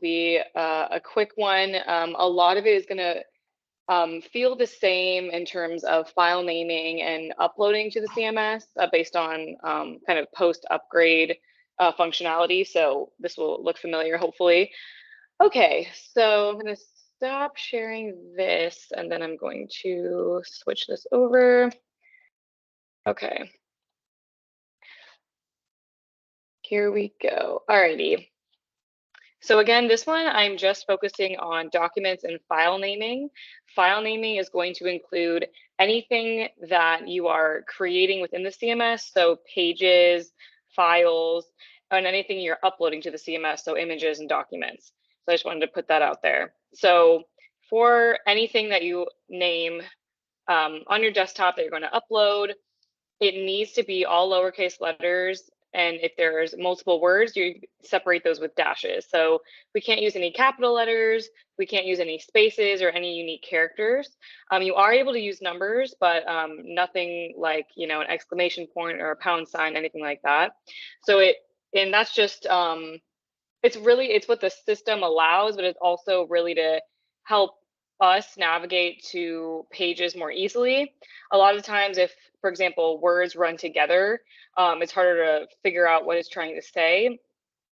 be a quick one. A lot of it is going to feel the same in terms of file naming and uploading to the CMS based on kind of post-upgrade functionality. So this will look familiar, hopefully. Okay, so I'm going to stop sharing this, and then I'm going to switch this over. Okay. Here we go. Alrighty. So again, this one, I'm just focusing on documents and file naming. File naming is going to include anything that you are creating within the CMS, so pages, files, and anything you're uploading to the CMS, so images and documents. So I just wanted to put that out there. So for anything that you name on your desktop that you're going to upload, it needs to be all lowercase letters. And if there's multiple words, you separate those with dashes. So we can't use any capital letters. We can't use any spaces or any unique characters. You are able to use numbers, but nothing like, you know, an exclamation point or a pound sign, anything like that. So and that's just, it's what the system allows, but it's also really to help us navigate to pages more easily. A lot of times if, for example, words run together, it's harder to figure out what it's trying to say.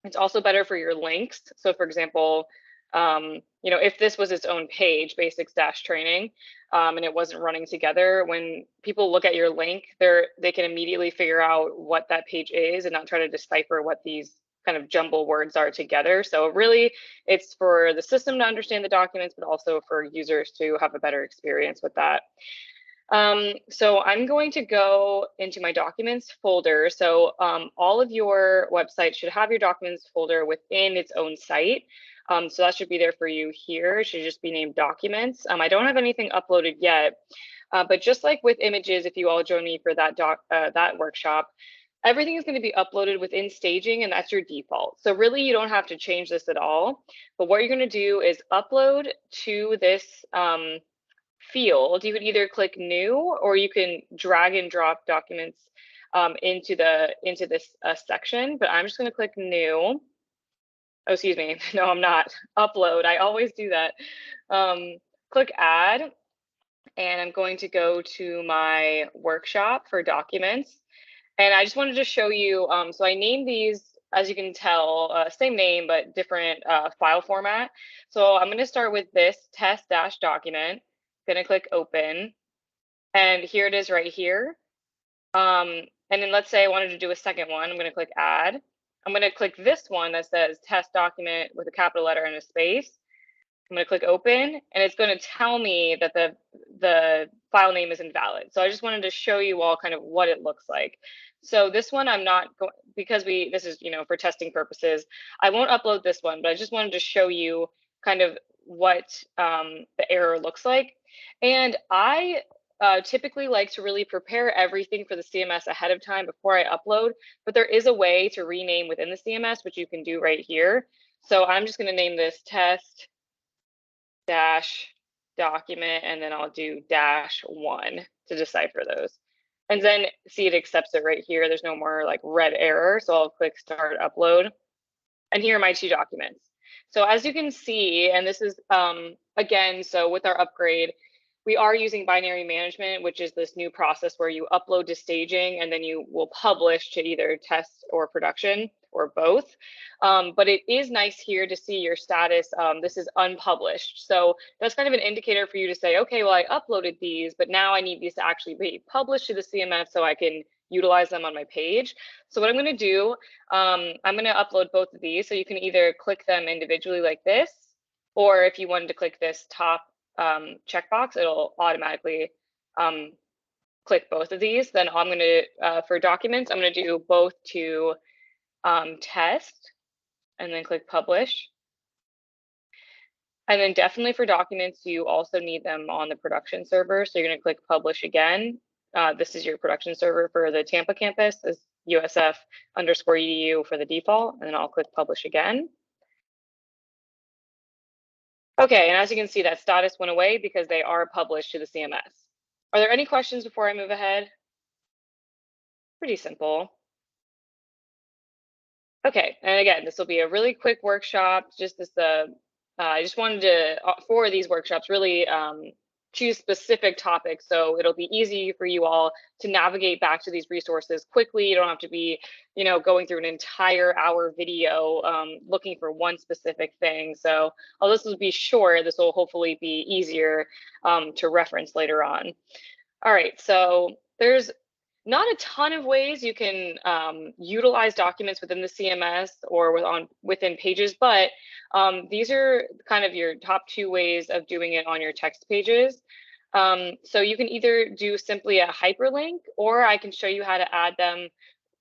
It's also better for your links. So for example, you know, if this was its own page, basics-training, and it wasn't running together, when people look at your link, they can immediately figure out what that page is and not try to decipher what these kind of jumble words are together. So really, it's for the system to understand the documents, but also for users to have a better experience with that. So I'm going to go into my documents folder. So all of your websites should have your documents folder within its own site. So that should be there for you here. It should just be named documents. I don't have anything uploaded yet, but just like with images, if you all join me for that workshop, everything is going to be uploaded within staging, and that's your default. So really, you don't have to change this at all. But what you're going to do is upload to this field. You could either click new, or you can drag and drop documents into this section. But I'm just going to click new. Oh, excuse me. No, I'm not. Upload. I always do that. Click add, and I'm going to go to my workshop for documents. And I just wanted to show you, so I named these, as you can tell, same name, but different file format. So I'm going to start with this test-document. Going to click open. And here it is right here. And then let's say I wanted to do a second one. I'm going to click add. I'm going to click this one that says test document with a capital letter and a space. I'm going to click open, and it's going to tell me that the file name is invalid. So I just wanted to show you all kind of what it looks like. So this one I'm not going, because this is, you know, for testing purposes, I won't upload this one, but I just wanted to show you kind of what the error looks like. And I typically like to really prepare everything for the CMS ahead of time before I upload, but there is a way to rename within the CMS, which you can do right here. So I'm just going to name this test dash document, and then I'll do -1 to decipher those. And then see, it accepts it right here. There's no more like red error. So I'll click start upload. And here are my two documents. So as you can see, and this is, again, so with our upgrade, we are using binary management, which is this new process where you upload to staging and then you will publish to either test or production or both. But it is nice here to see your status. This is unpublished. So that's kind of an indicator for you to say, okay, well, I uploaded these, but now I need these to actually be published to the CMS so I can utilize them on my page. So what I'm going to do, I'm going to upload both of these. So you can either click them individually like this, or if you wanted to click this top checkbox, it'll automatically click both of these. Then I'm going to, for documents, I'm going to do both to test and then click publish. And then definitely for documents, you also need them on the production server. So you're going to click publish again. This is your production server for the Tampa campus, is USF_EDU for the default, and then I'll click publish again. Okay, and as you can see, that status went away because they are published to the CMS. Are there any questions before I move ahead? Pretty simple. Okay, and again, this will be a really quick workshop. Just this, I just wanted to, for these workshops, really choose specific topics, so it'll be easy for you all to navigate back to these resources quickly. You don't have to be, going through an entire hour video looking for one specific thing. So, although this will be short, this will hopefully be easier to reference later on. All right, so there's not a ton of ways you can utilize documents within the CMS or within Pages, but these are kind of your top 2 ways of doing it on your text pages. So you can either do simply a hyperlink, or I can show you how to add them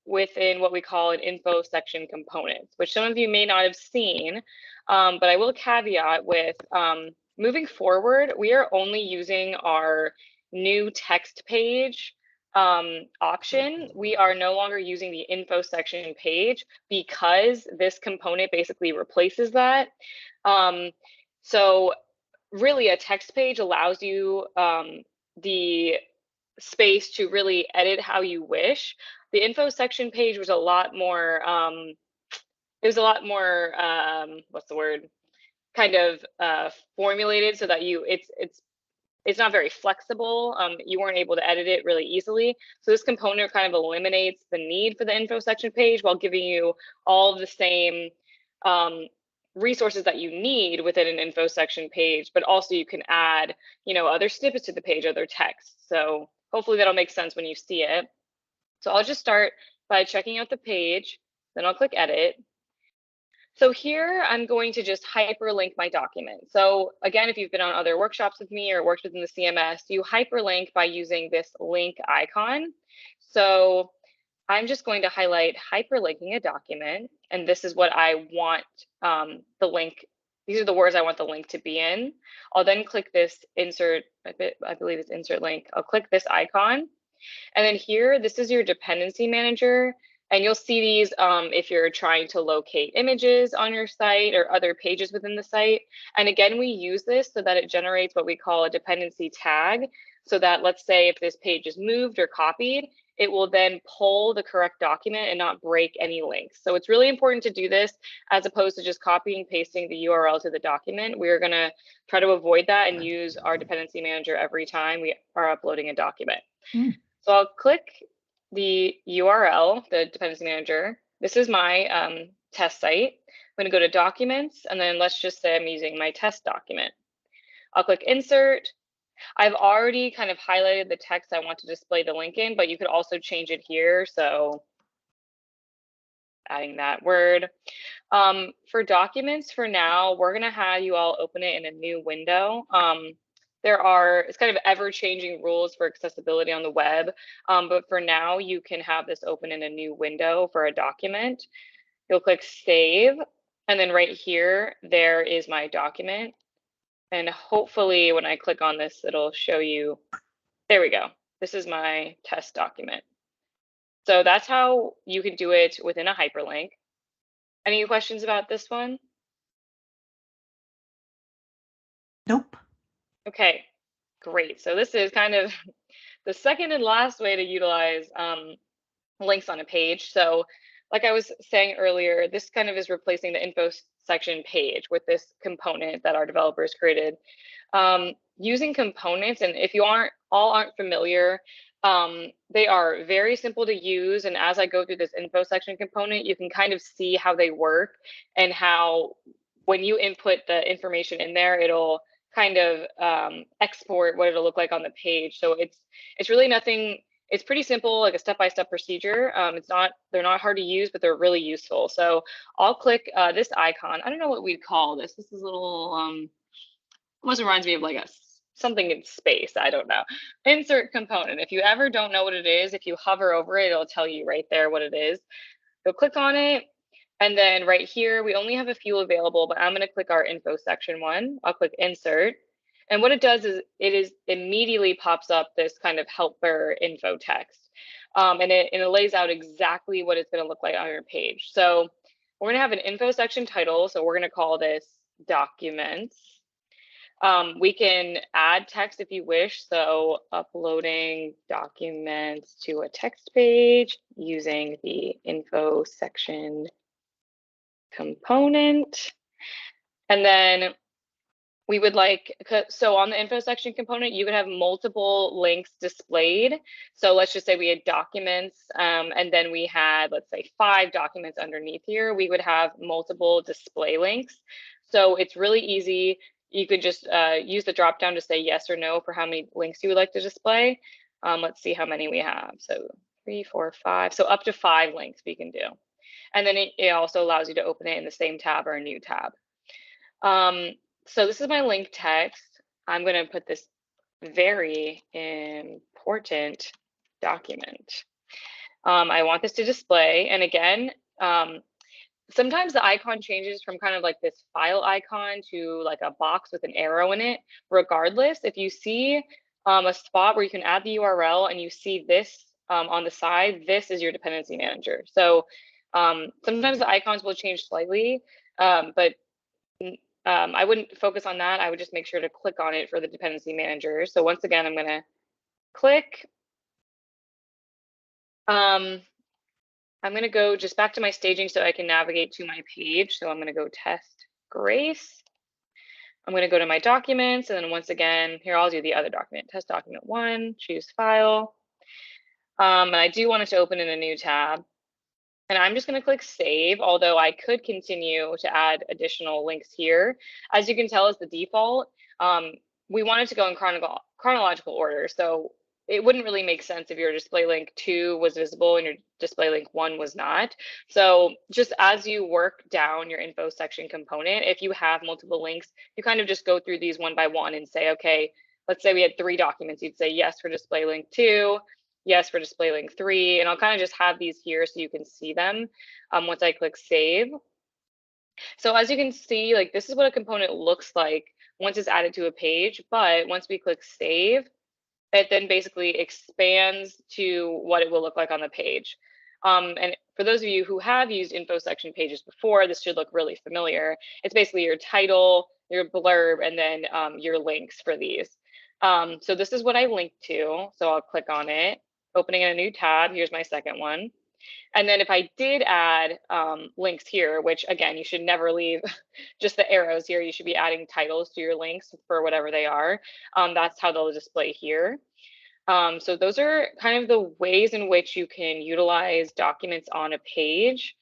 within what we call an info section component, which some of you may not have seen, but I will caveat with moving forward, we are only using our new text page option. We are no longer using the info section page because this component basically replaces that. So really a text page allows you the space to really edit how you wish. The info section page was a lot more, what's the word? Kind of formulated so that it's not very flexible. You weren't able to edit it really easily. So this component kind of eliminates the need for the info section page while giving you all of the same resources that you need within an info section page, but also you can add, other snippets to the page, other text. So hopefully that'll make sense when you see it. So I'll just start by checking out the page, then I'll click edit. So here I'm going to just hyperlink my document. So again, if you've been on other workshops with me or worked within the CMS, you hyperlink by using this link icon. So I'm just going to highlight hyperlinking a document, and this is what I want the link. These are the words I want the link to be in. I'll then click this insert, I believe it's insert link. I'll click this icon. And then here, this is your dependency manager. And you'll see these if you're trying to locate images on your site or other pages within the site. And again, we use this so that it generates what we call a dependency tag. So that, let's say if this page is moved or copied, it will then pull the correct document and not break any links. So it's really important to do this as opposed to just copying, pasting the URL to the document. We're going to try to avoid that and use our dependency manager every time we are uploading a document. So I'll click the URL, the dependency manager. This is my test site. I'm going to go to documents, and then let's just say I'm using my test document. I'll click insert. I've already kind of highlighted the text I want to display the link in, but you could also change it here. So adding that word. For documents, for now, we're going to have you all open it in a new window. It's kind of ever-changing rules for accessibility on the web, but for now, you can have this open in a new window for a document. You'll click save, and then right here, there is my document. And hopefully when I click on this, it'll show you, there we go. This is my test document. So that's how you can do it within a hyperlink. Any questions about this one? Nope. Okay, great. So this is kind of the second and last way to utilize links on a page. So like I was saying earlier, this kind of is replacing the info section page with this component that our developers created. Using components, and if you aren't familiar, they are very simple to use. And as I go through this info section component, you can kind of see how they work and how when you input the information in there, it'll kind of export what it'll look like on the page. So it's really nothing. It's pretty simple, like a step-by-step procedure. They're not hard to use, but they're really useful. So I'll click this icon. I don't know what we'd call this. This is a little, almost reminds me of like something in space. I don't know. Insert component. If you ever don't know what it is, if you hover over it, it'll tell you right there what it is. You'll click on it. And then right here, we only have a few available, but I'm going to click our info section one. I'll click insert. And what it does is it immediately pops up this kind of helper info text. And it lays out exactly what it's going to look like on your page. So we're going to have an info section title. So we're going to call this documents. We can add text if you wish. So uploading documents to a text page using the info section component. And then we would like, so on the info section component, you could have multiple links displayed. So let's just say we had documents, and then we had, let's say 5 documents underneath here. We would have multiple display links. So it's really easy. You could just use the drop down to say yes or no for how many links you would like to display. Let's see how many we have. So 3, 4, 5. So up to 5 links we can do. And then it also allows you to open it in the same tab or a new tab. So this is my link text. I'm going to put this very important document. I want this to display. And again, sometimes the icon changes from kind of like this file icon to like a box with an arrow in it. Regardless, if you see a spot where you can add the URL and you see this on the side, this is your dependency manager. So sometimes the icons will change slightly, but I wouldn't focus on that. I would just make sure to click on it for the dependency manager. So once again, I'm going to click. I'm going to go just back to my staging so I can navigate to my page. So I'm going to go test Grace. I'm going to go to my documents. And then once again, here I'll do the other document, test document 1, choose file. And I do want it to open in a new tab. And I'm just going to click save, although I could continue to add additional links here. As you can tell, as the default, we want it to go in chronological order. So it wouldn't really make sense if your display link 2 was visible and your display link 1 was not. So just as you work down your info section component, if you have multiple links, you kind of just go through these one by one and say, okay, let's say we had 3 documents. You'd say yes for display link 2, yes for display link 3, and I'll kind of just have these here so you can see them once I click save. So as you can see, like this is what a component looks like once it's added to a page, but once we click save, it then basically expands to what it will look like on the page. And for those of you who have used info section pages before, this should look really familiar. It's basically your title, your blurb, and then your links for these. So this is what I linked to. So I'll click on it, opening in a new tab. Here's my second one. And then if I did add links here, which again, you should never leave just the arrows here. You should be adding titles to your links for whatever they are. That's how they'll display here. So those are kind of the ways in which you can utilize documents on a page.